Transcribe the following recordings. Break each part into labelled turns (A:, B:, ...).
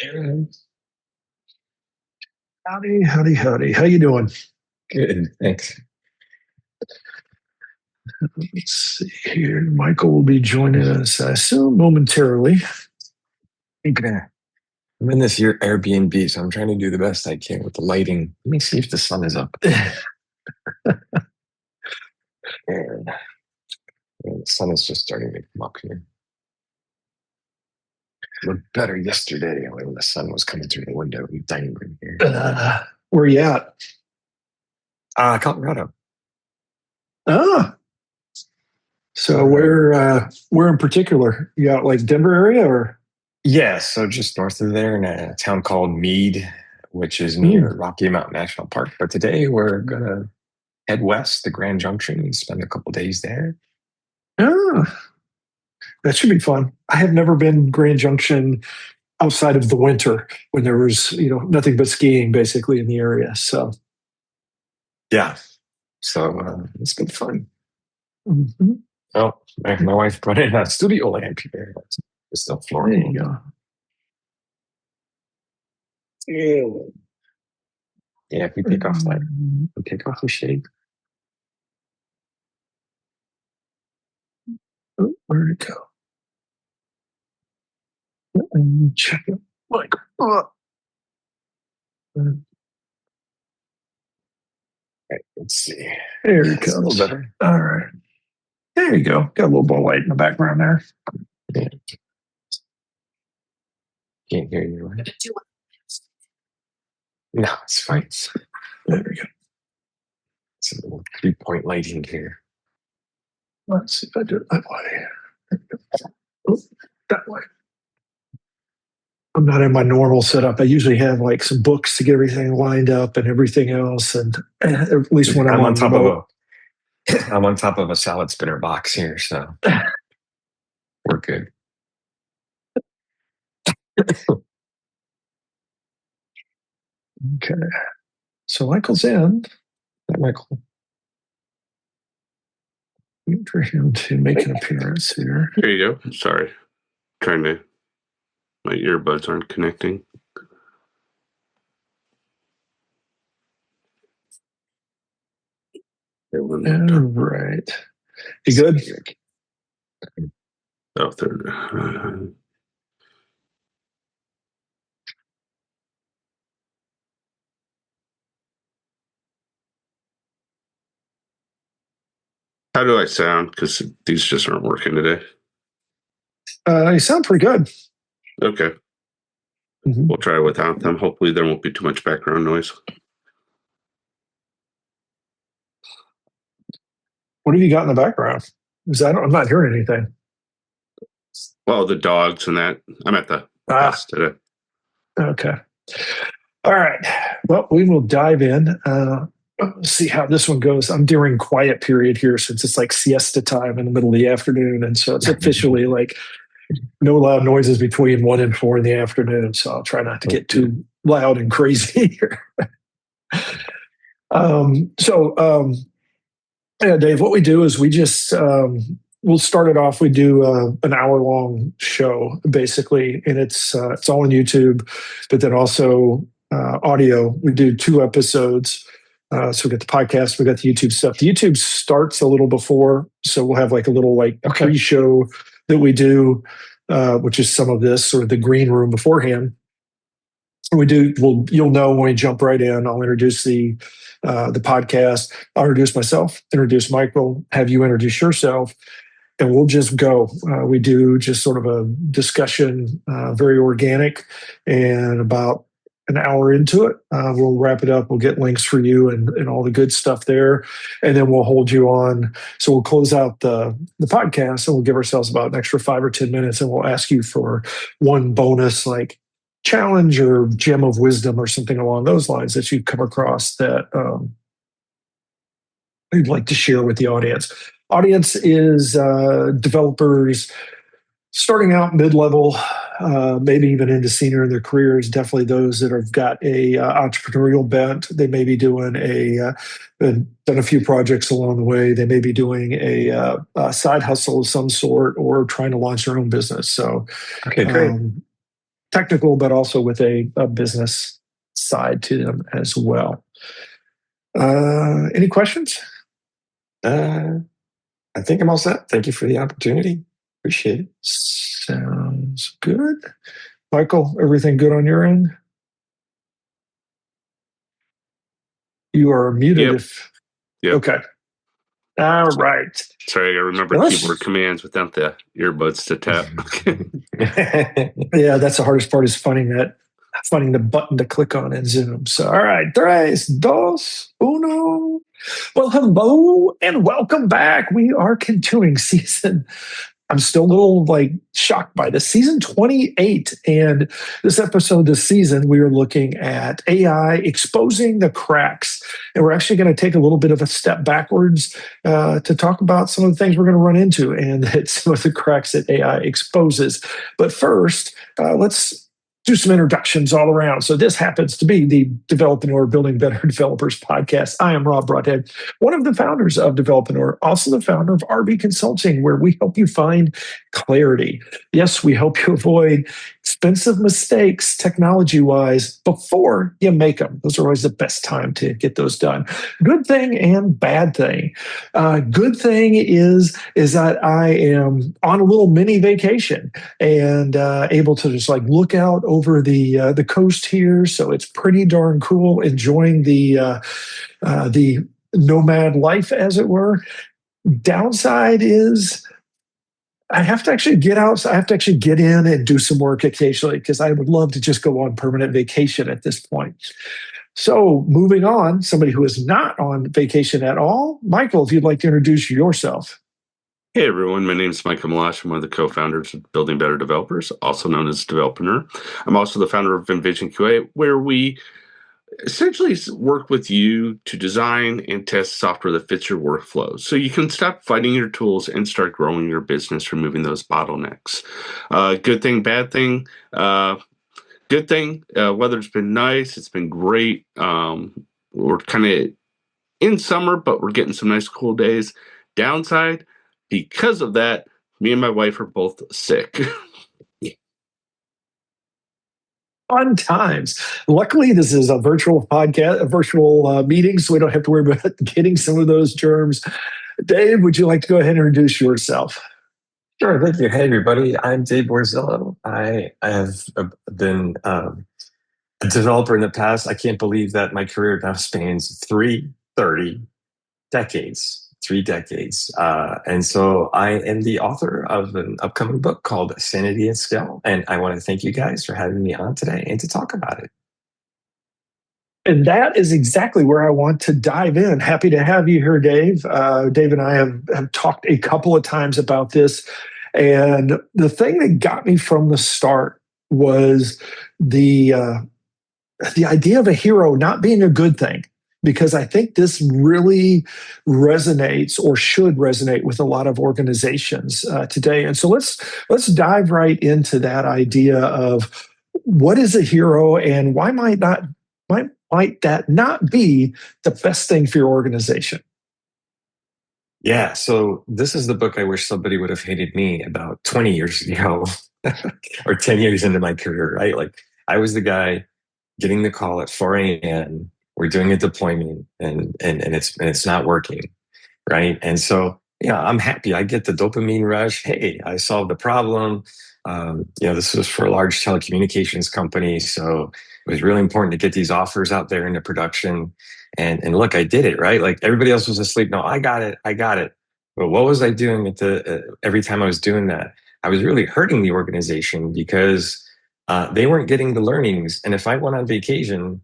A: And howdy, howdy, howdy. How you doing?
B: Good, thanks.
A: Let's see here. Michael will be joining us, I assume, momentarily.
B: Okay. I'm in this year Airbnb, so I'm trying to do the best I can with the lighting. Let me see if the sun is up. And, the sun is just starting to come up here. It looked better yesterday when the sun was coming through the window in the dining room here.
A: Where you at?
B: Colorado.
A: Ah. So where in particular? You got like Denver area or?
B: Yeah, so just north of there in a town called Meade, which is near Rocky Mountain National Park. But today we're gonna head west to Grand Junction and spend a couple days there.
A: Ah, that should be fun. I have never been Grand Junction outside of the winter when there was, nothing but skiing basically in the area. So
B: yeah, so it's been fun.
A: Mm-hmm.
B: Oh, my wife put in a studio lamp here. It's still flooring.
A: There
B: you go. Yeah, if we take off the shade.
A: Oh, where'd it go? Let me check it. Like,
B: right, let's see.
A: There it goes. A little better. All right. There you go. Got a little bit of light in the background there.
B: Yeah. Can't hear you. Right? No, it's fine.
A: There we go.
B: It's a little 3-point lighting here.
A: Let's see if I do it that way. Oh, that way. I'm not in my normal setup. I usually have like some books to get everything lined up and everything else. And at least when I'm on top of
B: I'm on top of a salad spinner box here, so we're good.
A: Okay. So Michael's in.
B: Michael.
A: Wait for him to make an appearance here.
C: There you go. Sorry. My earbuds aren't connecting.
A: All right. You good?
C: Oh, there. How do I sound? Because these just aren't working today.
A: You sound pretty good.
C: Okay. Mm-hmm. We'll try without them. Hopefully there won't be too much background noise.
A: What have you got in the background? I'm not hearing anything.
C: Well, the dogs and that. I'm at the house today.
A: Okay. All right. Well, we will dive in. See how this one goes. I'm during quiet period here since it's like siesta time in the middle of the afternoon. And so it's officially like no loud noises between 1 and 4 in the afternoon. So I'll try not to get too loud and crazy here. Yeah, Dave, what we do is we just, we'll start it off. We do an hour-long show, basically, and it's all on YouTube, but then also audio. We do 2 episodes. So we got the podcast, we got the YouTube stuff. The YouTube starts a little before, so we'll have like a little pre-show that we do, which is some of this, sort of the green room beforehand. You'll know when we jump right in. I'll introduce the podcast. I'll introduce myself, introduce Michael, have you introduce yourself, and we'll just go. We do just sort of a discussion, very organic, and about an hour into it, we'll wrap it up. We'll get links for you and all the good stuff there, and then we'll hold you on. So we'll close out the podcast, and we'll give ourselves about an extra 5 or 10 minutes, and we'll ask you for one bonus challenge or gem of wisdom or something along those lines that you've come across that you'd like to share with the audience. Audience is developers starting out mid-level, maybe even into senior in their careers. Definitely those that have got a entrepreneurial bent. They may be doing done a few projects along the way. They may be doing a side hustle of some sort or trying to launch their own business. So,
B: okay, great.
A: technical, but also with a business side to them as well. Any questions?
B: I think I'm all set. Thank you for the opportunity. Appreciate it.
A: Sounds good. Michael, everything good on your end? You are muted.
C: Yep.
A: Okay. All right.
C: Sorry, I remember keyboard commands without the earbuds to tap.
A: Yeah, that's the hardest part, is finding the button to click on in Zoom. So, all right, tres, dos, uno. Well, hello and welcome back. We are continuing season. I'm still a little shocked by this, season 28. And this episode this season, we are looking at AI exposing the cracks. And we're actually going to take a little bit of a step backwards to talk about some of the things we're going to run into and some of the cracks that AI exposes. But first, let's do some introductions all around. So this happens to be the Developreneur Building Better Developers podcast. I am Rob Broadhead, one of the founders of Developreneur, also the founder of RB Consulting, where we help you find clarity. Yes, we help you avoid expensive mistakes technology-wise before you make them. Those are always the best time to get those done. Good thing and bad thing. Good thing is that I am on a little mini vacation and able to just look out over the coast here. So it's pretty darn cool, enjoying the nomad life, as it were. Downside is I have to actually get out. So I have to actually get in and do some work occasionally, because I would love to just go on permanent vacation at this point. So moving on, somebody who is not on vacation at all, Michael, if you'd like to introduce yourself.
C: Hey everyone, my name is Michael Meloche. I'm one of the co-founders of Building Better Developers, also known as Developreneur. I'm also the founder of Envision QA, where we essentially work with you to design and test software that fits your workflow, so you can stop fighting your tools and start growing your business, removing those bottlenecks. Good thing, bad thing. Good thing, weather's been nice. It's been great. We're kind of in summer, but we're getting some nice cool days. Downside, because of that, me and my wife are both sick.
A: Fun times. Luckily, this is a virtual podcast, a virtual meeting, so we don't have to worry about getting some of those germs. Dave, would you like to go ahead and introduce yourself?
B: Sure, thank you. Hey, everybody. I'm Dave Borzillo. I have been a developer in the past. I can't believe that my career now spans 3 decades. And so I am the author of an upcoming book called Sanity at Scale. And I want to thank you guys for having me on today and to talk about it.
A: And that is exactly where I want to dive in. Happy to have you here, Dave. Dave and I have talked a couple of times about this. And the thing that got me from the start was the idea of a hero not being a good thing, because I think this really resonates, or should resonate, with a lot of organizations today. And so let's dive right into that idea of what is a hero, and why might that not be the best thing for your organization?
B: Yeah, so this is the book I wish somebody would have hated me about 20 years ago or 10 years into my career, right? I was the guy getting the call at 4 a.m. We're doing a deployment and it's not working, right? And so, I'm happy. I get the dopamine rush. Hey, I solved the problem. This was for a large telecommunications company, so it was really important to get these offers out there into production. And look, I did it, right? Everybody else was asleep. No, I got it. But what was I doing every time I was doing that? I was really hurting the organization, because they weren't getting the learnings. And if I went on vacation,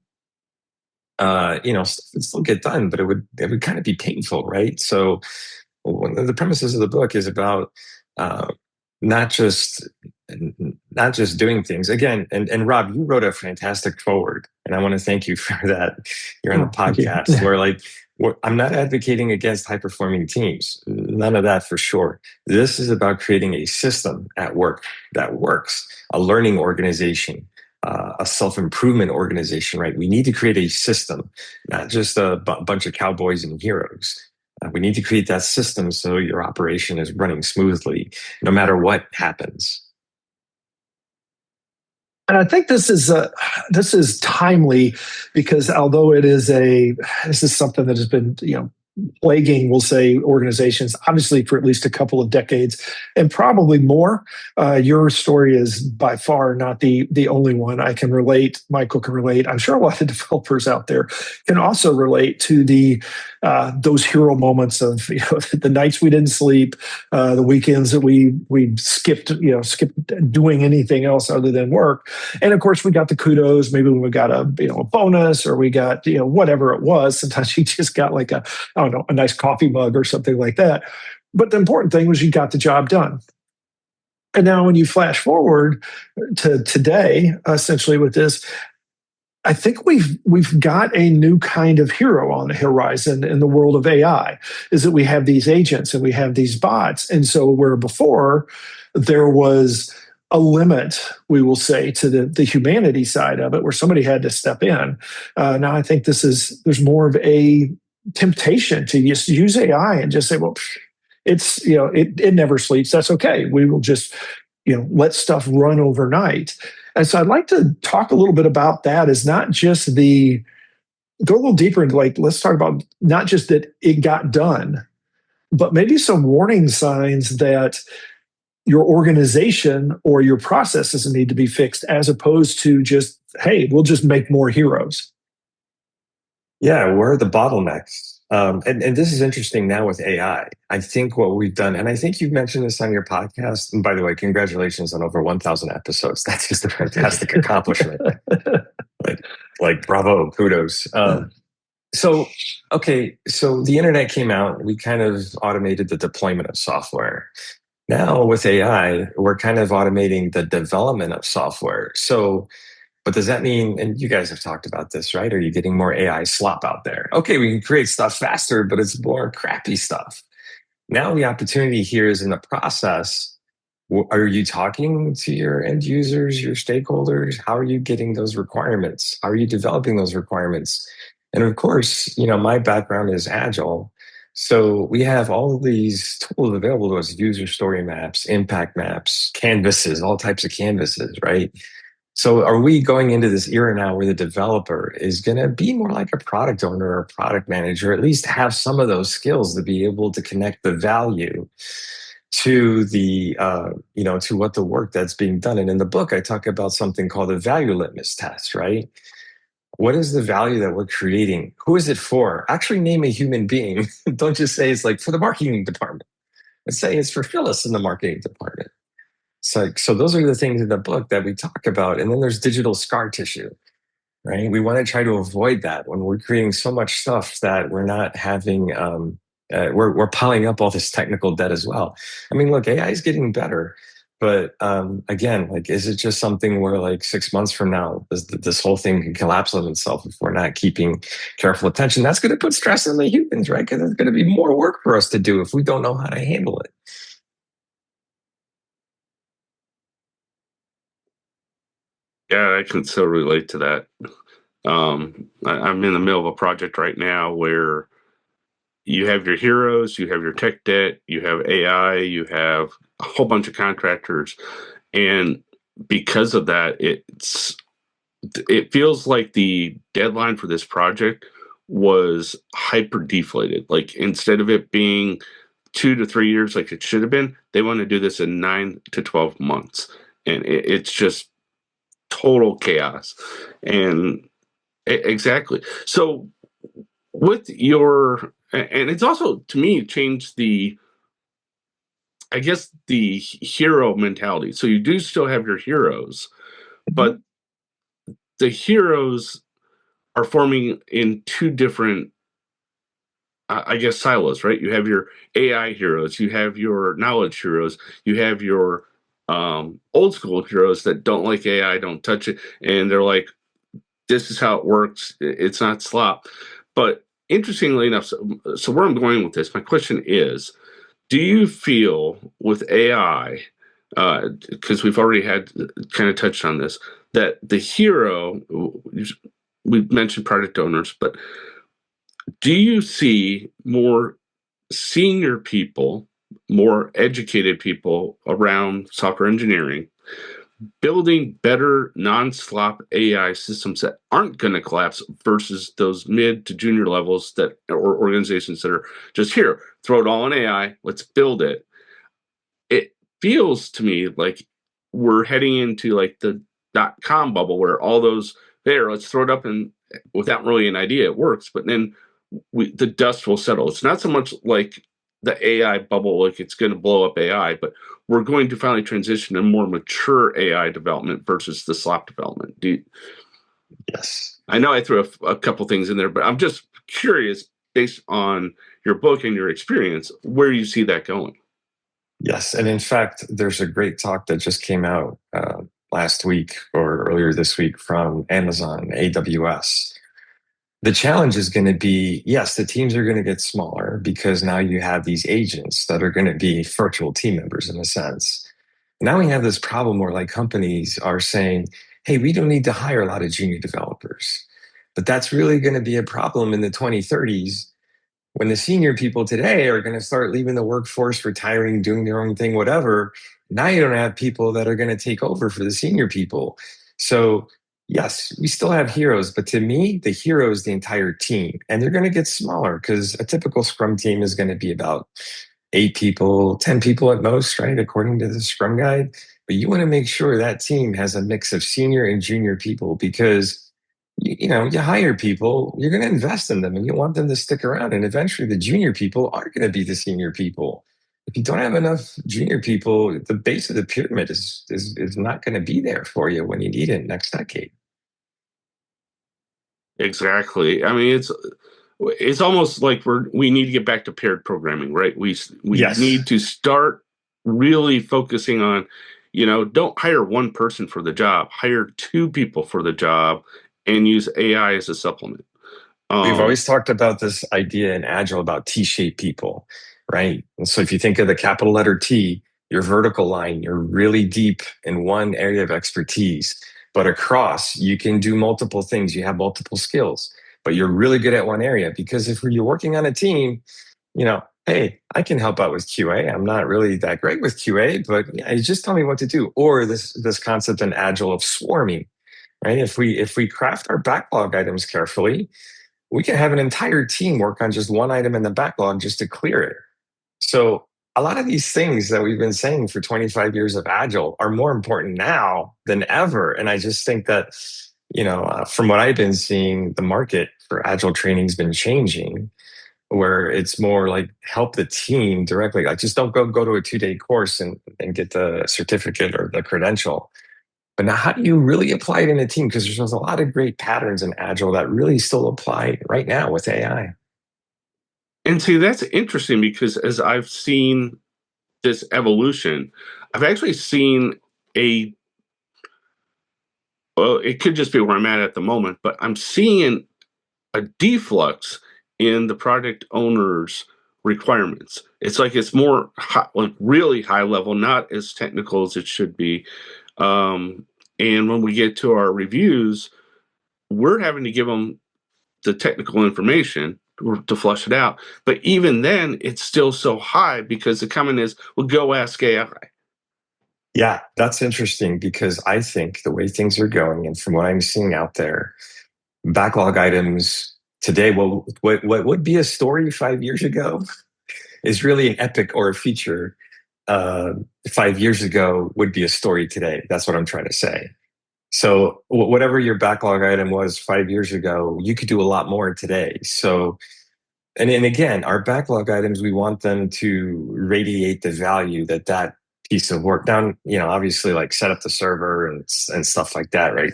B: stuff would still get done, but it would kind of be painful, right? So one of the premises of the book is about not just doing things again. And Rob, you wrote a fantastic foreword, and I want to thank you for that. You're on the podcast where I'm not advocating against high performing teams, none of that for sure. This is about creating a system at work that works, a learning organization, a self-improvement organization, right? We need to create a system, not just a bunch of cowboys and heroes. We need to create that system so your operation is running smoothly, no matter what happens.
A: And I think this is timely because although this is something that has been plaguing, we'll say, organizations, obviously for at least a couple of decades, and probably more. Your story is by far not the only one. I can relate. Michael can relate. I'm sure a lot of developers out there can also relate to those hero moments of the nights we didn't sleep, the weekends that we skipped doing anything else other than work, and of course we got the kudos. Maybe we got a bonus, or we got whatever it was. Sometimes you just got like I don't know, a nice coffee mug or something like that. But the important thing was you got the job done. And now when you flash forward to today, essentially with this, I think we've got a new kind of hero on the horizon in the world of AI, is that we have these agents and we have these bots. And so where before there was a limit, we will say, to the humanity side of it, where somebody had to step in. Now I think there's more of a temptation to just use AI and just say, well, it's it never sleeps. That's okay. We will just let stuff run overnight. And so I'd like to talk a little bit about that. Is not just go a little deeper into, like, let's talk about not just that it got done, but maybe some warning signs that your organization or your processes need to be fixed, as opposed to just, hey, we'll just make more heroes.
B: Yeah, where are the bottlenecks? And this is interesting now with AI. I think what we've done, and I think you've mentioned this on your podcast. And by the way, congratulations on over 1,000 episodes. That's just a fantastic accomplishment. like bravo, kudos. Okay, so the internet came out. We kind of automated the deployment of software. Now with AI, we're kind of automating the development of software. So but does that mean, and you guys have talked about this, right? Are you getting more AI slop out there? Okay, we can create stuff faster, but it's more crappy stuff. Now the opportunity here is in the process. Are you talking to your end users, your stakeholders? How are you getting those requirements? How are you developing those requirements? And of course, my background is Agile. So we have all of these tools available to us: user story maps, impact maps, canvases, all types of canvases, right? So are we going into this era now where the developer is going to be more like a product owner or a product manager, at least have some of those skills to be able to connect the value to to what the work that's being done? And in the book, I talk about something called the value litmus test, right? What is the value that we're creating? Who is it for? Actually name a human being. Don't just say it's like for the marketing department. Let's say it's for Phyllis in the marketing department. So those are the things in the book that we talk about. And then there's digital scar tissue, right? We want to try to avoid that when we're creating so much stuff that we're not having, we're piling up all this technical debt as well. I mean, look, AI is getting better, but again, like, is it just something where like 6 months from now, this whole thing can collapse on itself if we're not keeping careful attention? That's going to put stress on the humans, right? Because there's going to be more work for us to do if we don't know how to handle it.
C: Yeah, I can so relate to that. I'm in the middle of a project right now where you have your heroes, you have your tech debt, you have AI, you have a whole bunch of contractors, and because of that, it feels like the deadline for this project was hyper deflated. Like, instead of it being 2 to 3 years like it should have been, they want to do this in 9 to 12 months, and it's just total chaos. And exactly. So with your, and it's also, to me, changed I guess, the hero mentality. So you do still have your heroes, but the heroes are forming in two different, I guess, silos, right? You have your AI heroes, you have your knowledge heroes, you have your old school heroes that don't like AI, don't touch it, and they're like, this is how it works. It's not slop. But interestingly enough, so where I'm going with this, my question is, do you feel with AI, because we've already had kind of touched on this, that the hero, we've mentioned product owners, but do you see more senior people, more educated people around software engineering building better non-slop AI systems that aren't going to collapse versus those mid to junior levels that or organizations that are just here, throw it all in AI, let's build it. It feels to me like we're heading into like the .com bubble where all those there, let's throw it up and without really an idea, it works, but then the dust will settle. It's not so much like the AI bubble, like it's going to blow up AI, but we're going to finally transition to more mature AI development versus the slop development.
B: Yes.
C: I know I threw a couple things in there, but I'm just curious, based on your book and your experience, where you see that going.
B: Yes. And in fact, there's a great talk that just came out last week or earlier this week from Amazon, AWS. The challenge is going to be, yes, the teams are going to get smaller because now you have these agents that are going to be virtual team members in a sense. Now we have this problem where like companies are saying, hey, we don't need to hire a lot of junior developers. But that's really going to be a problem in the 2030s when the senior people today are going to start leaving the workforce, retiring, doing their own thing, whatever. Now you don't have people that are going to take over for the senior people. So yes, we still have heroes, but to me, the hero is the entire team, and they're going to get smaller because a typical Scrum team is going to be about 8 people, 10 people at most, right? According to the Scrum Guide. But you want to make sure that team has a mix of senior and junior people because you hire people, you're going to invest in them and you want them to stick around. And eventually the junior people are going to be the senior people. If you don't have enough junior people, the base of the pyramid is not going to be there for you when you need it next decade.
C: Exactly. I mean, it's almost like we need to get back to paired programming, right? We
B: Yes.
C: need to start really focusing on, don't hire one person for the job, hire 2 people for the job, and use AI as a supplement.
B: We've always talked about this idea in Agile about T-shaped people, right? And so if you think of the capital letter T, your vertical line, you're really deep in one area of expertise. But across, you can do multiple things. You have multiple skills, but you're really good at one area because if you're working on a team, hey, I can help out with QA. I'm not really that great with QA, but just tell me what to do. Or this concept in Agile of swarming, right? If we craft our backlog items carefully, we can have an entire team work on just one item in the backlog just to clear it. So a lot of these things that we've been saying for 25 years of Agile are more important now than ever. And I just think that, from what I've been seeing, the market for Agile training has been changing, where it's more like help the team directly. Like just don't go to a 2-day course and get the certificate or the credential. But now, how do you really apply it in a team? Because there's a lot of great patterns in Agile that really still apply right now with AI.
C: And see, that's interesting because as I've seen this evolution, I've actually seen well, it could just be where I'm at the moment, but I'm seeing a deflux in the project owner's requirements. It's like it's more like really high level, not as technical as it should be. And when we get to our reviews, we're having to give them the technical information to flush it out. But even then, it's still so high because the comment is, well, go ask AI.
B: Yeah, that's interesting because I think the way things are going, and from what I'm seeing out there, backlog items today, what would be a story 5 years ago is really an epic or a feature 5 years ago would be a story today. That's what I'm trying to say. So whatever your backlog item was 5 years ago, you could do a lot more today. So, and again, our backlog items, we want them to radiate the value that piece of work down, obviously like set up the server and stuff like that, right?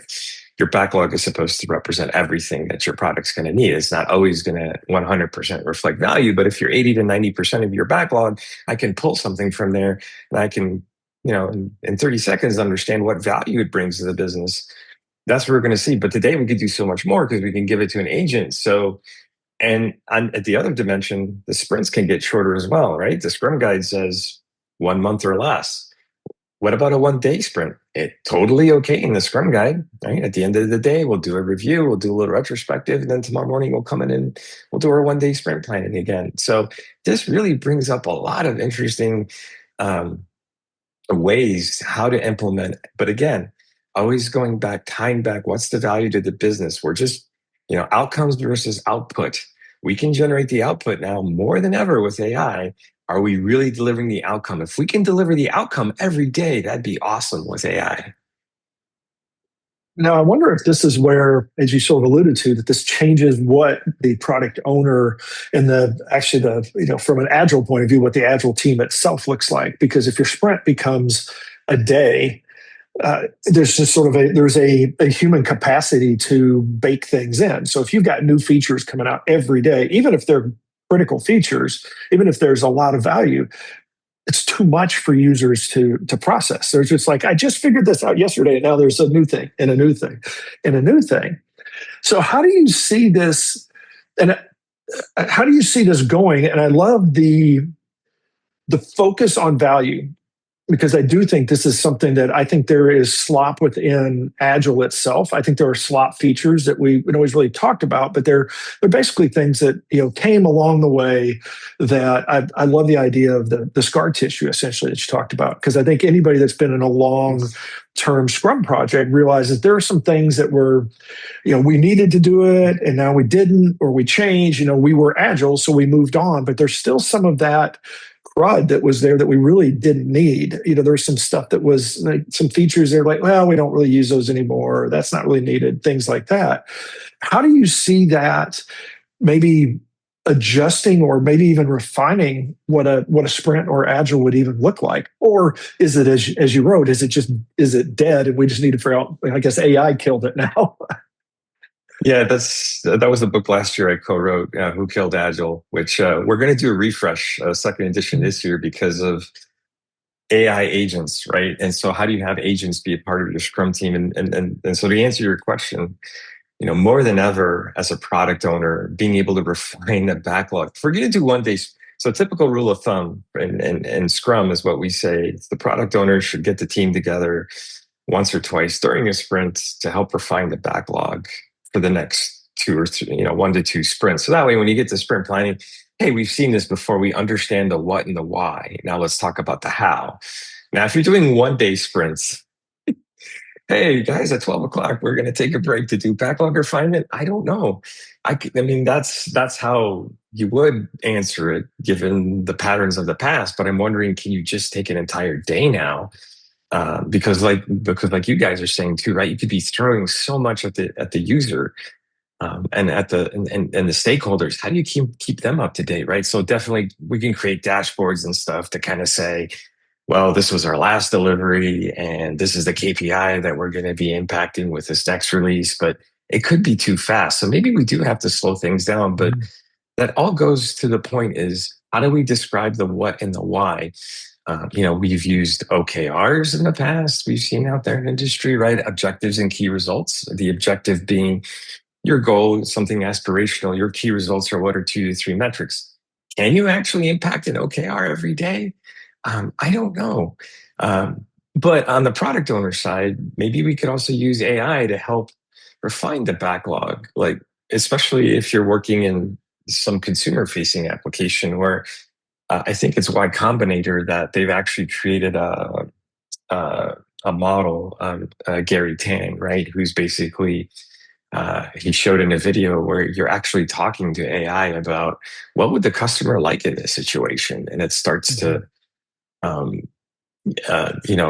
B: Your backlog is supposed to represent everything that your product's going to need. It's not always going to 100% reflect value, but if you're 80 to 90% of your backlog, I can pull something from there and I can, in 30 seconds, understand what value it brings to the business. That's what we're going to see. But today we could do so much more because we can give it to an agent. So, and at the other dimension, the sprints can get shorter as well, right? The Scrum Guide says 1 month or less. What about a 1-day sprint? It's totally okay in the Scrum Guide, right? At the end of the day, we'll do a review, we'll do a little retrospective, and then tomorrow morning we'll come in and we'll do our 1-day sprint planning again. So this really brings up a lot of interesting ways how to implement. But again, always going back, tying back, what's the value to the business? We're just, outcomes versus output. We can generate the output now more than ever with AI. Are we really delivering the outcome? If we can deliver the outcome every day, that'd be awesome with AI.
A: Now, I wonder if this is where, as you sort of alluded to, that this changes what the product owner and from an agile point of view, what the agile team itself looks like. Because if your sprint becomes a day, there's just sort of there's a human capacity to bake things in. So if you've got new features coming out every day, even if they're critical features, even if there's a lot of value, it's too much for users to process. They're just like, I just figured this out yesterday, and now there's a new thing and a new thing and a new thing. So how do you see this? And how do you see this going? And I love the focus on value, because I do think this is something that I think there is slop within Agile itself. I think there are slop features that we always really talked about, but they're basically things that came along the way. That I love the idea of the scar tissue essentially that you talked about, because I think anybody that's been in a long-term Scrum project realizes there are some things that were, we needed to do it and now we didn't, or we changed. We were Agile, so we moved on, but there's still some of that crud that was there that we really didn't need. There's some stuff that was like some features there, like, well, we don't really use those anymore. That's not really needed. Things like that. How do you see that maybe adjusting or maybe even refining what a sprint or Agile would even look like? Or is it, as you wrote, is it dead and we just need to figure out, I guess AI killed it now?
B: Yeah, that was the book last year I co-wrote, Who Killed Agile, which we're going to do a refresh, second edition this year, because of AI agents, right? And so how do you have agents be a part of your Scrum team? And so to answer your question, more than ever as a product owner, being able to refine a backlog. If we're going to do one day, so a typical rule of thumb in Scrum is what we say, the product owner should get the team together once or twice during a sprint to help refine the backlog for the next 2 or 3, 1 to 2 sprints. So that way, when you get to sprint planning, hey, we've seen this before. We understand the what and the why. Now let's talk about the how. Now, if you're doing 1-day sprints, hey guys, at 12 o'clock, we're going to take a break to do backlog refinement. I don't know. I mean, that's how you would answer it given the patterns of the past. But I'm wondering, can you just take an entire day now? Because like you guys are saying too, right? You could be throwing so much at the user and at the stakeholders. How do you keep them up to date, right? So definitely we can create dashboards and stuff to kind of say, well, this was our last delivery, and this is the KPI that we're going to be impacting with this next release. But it could be too fast, so maybe we do have to slow things down. But that all goes to the point: is how do we describe the what and the why? We've used OKRs in the past. We've seen out there in industry, right? Objectives and key results. The objective being your goal, something aspirational. Your key results are what are 2 to 3 metrics. Can you actually impact an OKR every day? I don't know. But on the product owner side, maybe we could also use AI to help refine the backlog, like especially if you're working in some consumer-facing application where I think it's Y Combinator that they've actually created a model, Gary Tang, right? Who's basically, he showed in a video where you're actually talking to AI about what would the customer like in this situation. And it starts to,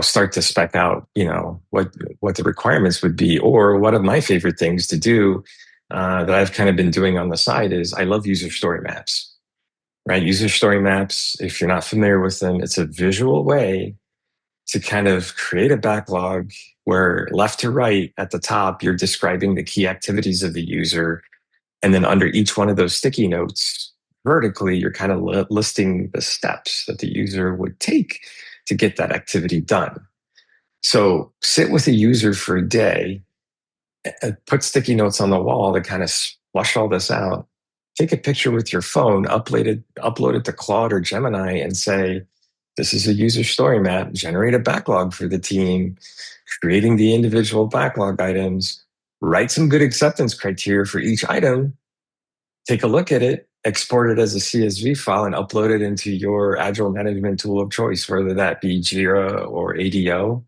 B: start to spec out, what the requirements would be. Or one of my favorite things to do that I've kind of been doing on the side is I love user story maps. Right? User story maps, if you're not familiar with them, it's a visual way to kind of create a backlog where left to right at the top, you're describing the key activities of the user. And then under each one of those sticky notes, vertically, you're kind of listing the steps that the user would take to get that activity done. So sit with a user for a day, put sticky notes on the wall to kind of flush all this out. Take a picture with your phone, upload it to Claude or Gemini and say, this is a user story map, generate a backlog for the team, creating the individual backlog items, write some good acceptance criteria for each item, take a look at it, export it as a CSV file and upload it into your Agile management tool of choice, whether that be Jira or ADO.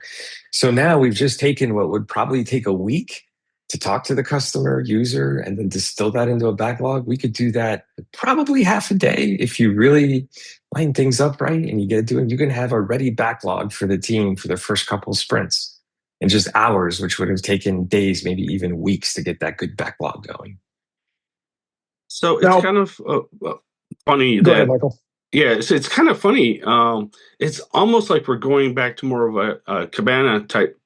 B: So now we've just taken what would probably take a week to talk to the customer user and then distill that into a backlog. We could do that probably half a day if you really line things up right and you get it doing. You can have a ready backlog for the team for the first couple of sprints in just hours, which would have taken days, maybe even weeks to get that good backlog going.
C: So it's
A: Now,
C: kind of funny
A: go ahead,
C: that,
A: Michael.
C: yeah, it's kind of funny. It's almost like we're going back to more of a cabana type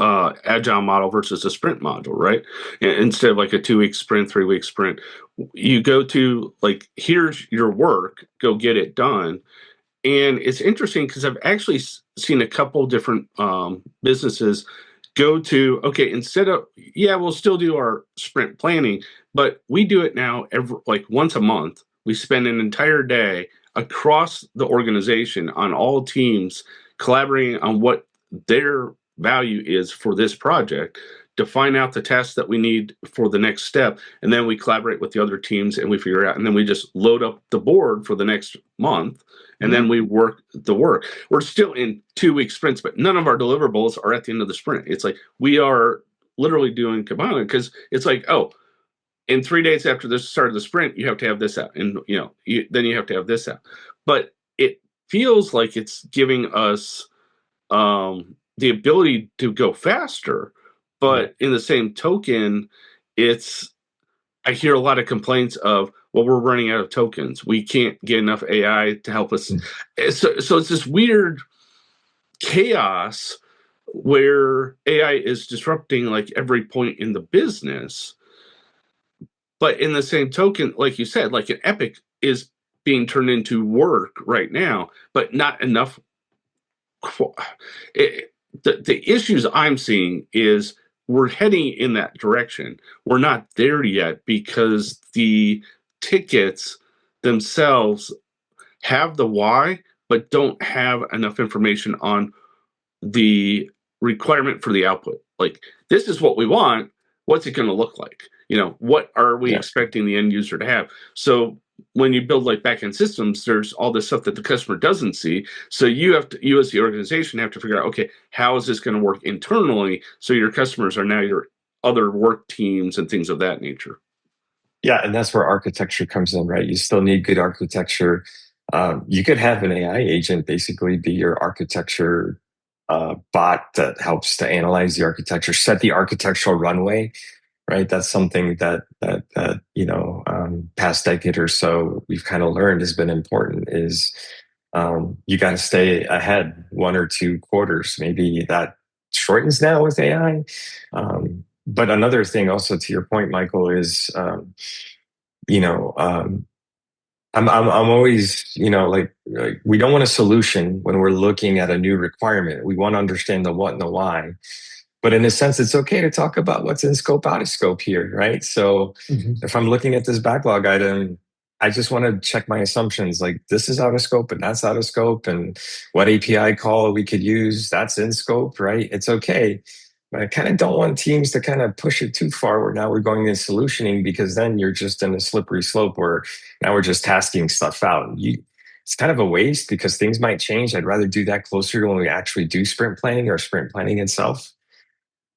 C: agile model versus a sprint module, right? Instead of like a 2-week sprint, 3-week sprint, you go to like, here's your work, go get it done. And it's interesting because I've actually seen a couple different businesses go to, okay, instead of, yeah, we'll still do our sprint planning, but we do it now like once a month. We spend an entire day across the organization on all teams collaborating on what their value is for this project, define out the tasks that we need for the next step, and then we collaborate with the other teams and we figure it out, and then we just load up the board for the next month, and then we work the work. We're still in 2-week sprints, but none of our deliverables are at the end of the sprint. It's like we are literally doing Kibana because it's like, oh, in 3 days after the start of the sprint, you have to have this out, and then you have to have this out. But it feels like it's giving us the ability to go faster, but in the same token, I hear a lot of complaints of, well, we're running out of tokens. We can't get enough AI to help us. So it's this weird chaos where AI is disrupting like every point in the business. But in the same token, like you said, like an Epic is being turned into work right now, but not enough. The issues I'm seeing is we're heading in that direction. We're not there yet because the tickets themselves have the why, but don't have enough information on the requirement for the output. Like, this is what we want. What's it going to look like? What are we expecting the end user to have? So when you build like backend systems, there's all this stuff that the customer doesn't see. So you as the organization have to figure out, okay, how is this going to work internally? So your customers are now your other work teams and things of that nature.
B: Yeah, and that's where architecture comes in, right? You still need good architecture. You could have an AI agent basically be your architecture bot that helps to analyze the architecture, set the architectural runway, right? That's something that past decade or so we've kind of learned has been important is you got to stay ahead 1 or 2 quarters. Maybe that shortens now with AI. But another thing also to your point, Michael, is I'm always, like we don't want a solution when we're looking at a new requirement. We want to understand the what and the why. But in a sense, it's okay to talk about what's in scope, out of scope here, right? So if I'm looking at this backlog item, I just want to check my assumptions. Like, this is out of scope and that's out of scope, and what API call we could use, that's in scope, right? It's okay. But I kind of don't want teams to kind of push it too far where now we're going into solutioning, because then you're just in a slippery slope where now we're just tasking stuff out. It's kind of a waste because things might change. I'd rather do that closer to when we actually do sprint planning or sprint planning itself.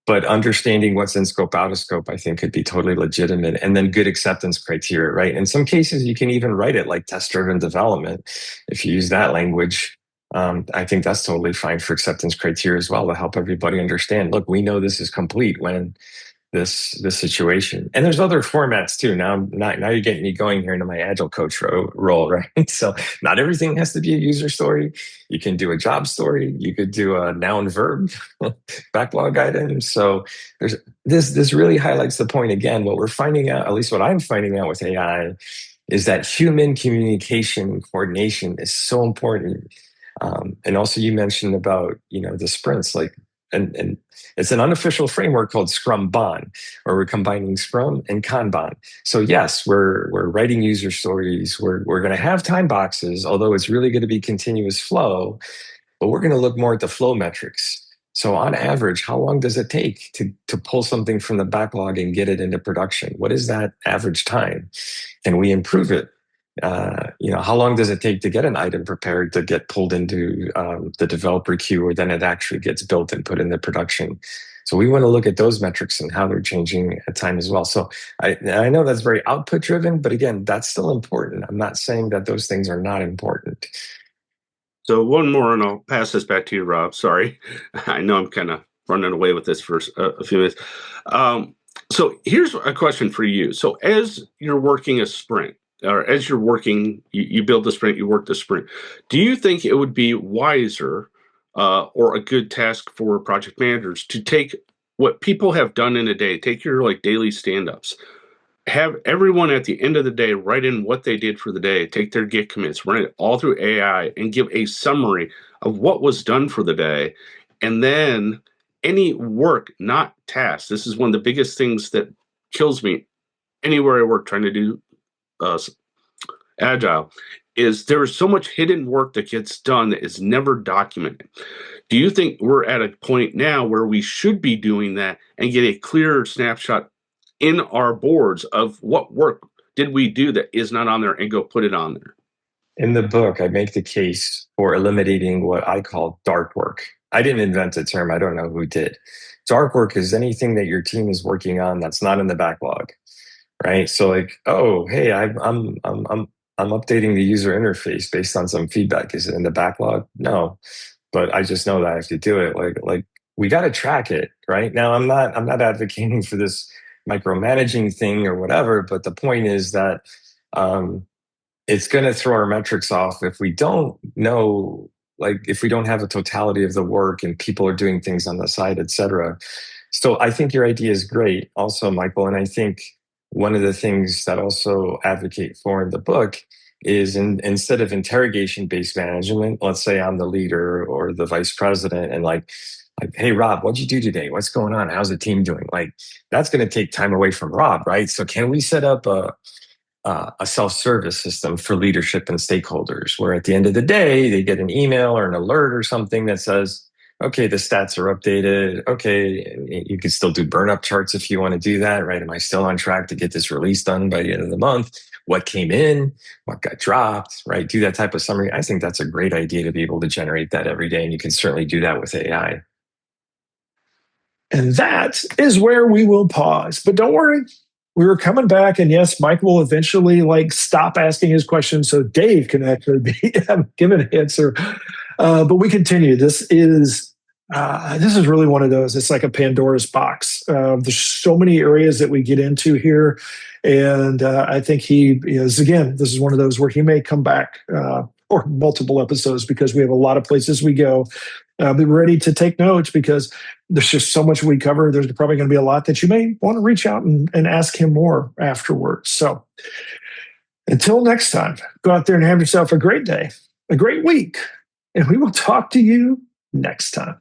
B: But understanding what's in scope, out of scope, I think could be totally legitimate. And then good acceptance criteria, right? In some cases, you can even write it like test-driven development. If you use that language, I think that's totally fine for acceptance criteria as well, to help everybody understand, look, we know this is complete when this situation. And there's other formats too. Now you're getting me going here into my agile coach role, right? So not everything has to be a user story. You can do a job story. You could do a noun verb backlog item. So this really highlights the point again. What we're finding out, at least what I'm finding out with AI, is that human communication and coordination is so important. And also you mentioned about, the sprints, like, and it's an unofficial framework called Scrum Bond, where we're combining Scrum and Kanban. So yes, we're writing user stories. We're going to have time boxes, although it's really going to be continuous flow, but we're going to look more at the flow metrics. So on average, how long does it take to pull something from the backlog and get it into production? What is that average time? Can we improve it? How long does it take to get an item prepared to get pulled into the developer queue, or then it actually gets built and put into production? So we want to look at those metrics and how they're changing at time as well. So I know that's very output driven, but again, that's still important. I'm not saying that those things are not important.
C: So one more, and I'll pass this back to you, Rob. Sorry. I know I'm kind of running away with this for a few minutes. So here's a question for you. So as you're working a sprint, or as you're working, you build the sprint, you work the sprint, do you think it would be wiser or a good task for project managers to take what people have done in a day, take your like daily stand-ups, have everyone at the end of the day write in what they did for the day, take their Git commits, run it all through AI, and give a summary of what was done for the day. And then any work, not tasks. This is one of the biggest things that kills me anywhere I work trying to do Agile, is there is so much hidden work that gets done that is never documented. Do you think we're at a point now where we should be doing that and get a clearer snapshot in our boards of what work did we do that is not on there, and go put it on there?
B: In the book, I make the case for eliminating what I call dark work. I didn't invent the term. I don't know who did. Dark work is anything that your team is working on that's not in the backlog, right? So like, oh, hey, I'm updating the user interface based on some feedback. Is it in the backlog? No, but I just know that I have to do it. Like we got to track it, right? Now, I'm not advocating for this micromanaging thing or whatever, but the point is that it's going to throw our metrics off if we don't know, like if we don't have a totality of the work and people are doing things on the side, et cetera. So I think your idea is great also, Michael. And I think one of the things that also advocate for in the book is instead of interrogation-based management, let's say I'm the leader or the vice president and like, hey, Rob, what'd you do today? What's going on? How's the team doing? Like, that's going to take time away from Rob, right? So can we set up a self-service system for leadership and stakeholders where at the end of the day, they get an email or an alert or something that says, okay, the stats are updated. Okay, you can still do burn-up charts if you want to do that, right? Am I still on track to get this release done by the end of the month? What came in? What got dropped, right? Do that type of summary. I think that's a great idea to be able to generate that every day, and you can certainly do that with AI.
A: And that is where we will pause. But don't worry, we were coming back, and yes, Mike will eventually stop asking his questions so Dave can actually give an answer. But we continue. This is really one of those. It's like a Pandora's box. There's so many areas that we get into here, and I think he is, again, this is one of those where he may come back or multiple episodes because we have a lot of places we go. Be ready to take notes because there's just so much we cover. There's probably going to be a lot that you may want to reach out and ask him more afterwards. So until next time, go out there and have yourself a great day, a great week, and we will talk to you next time.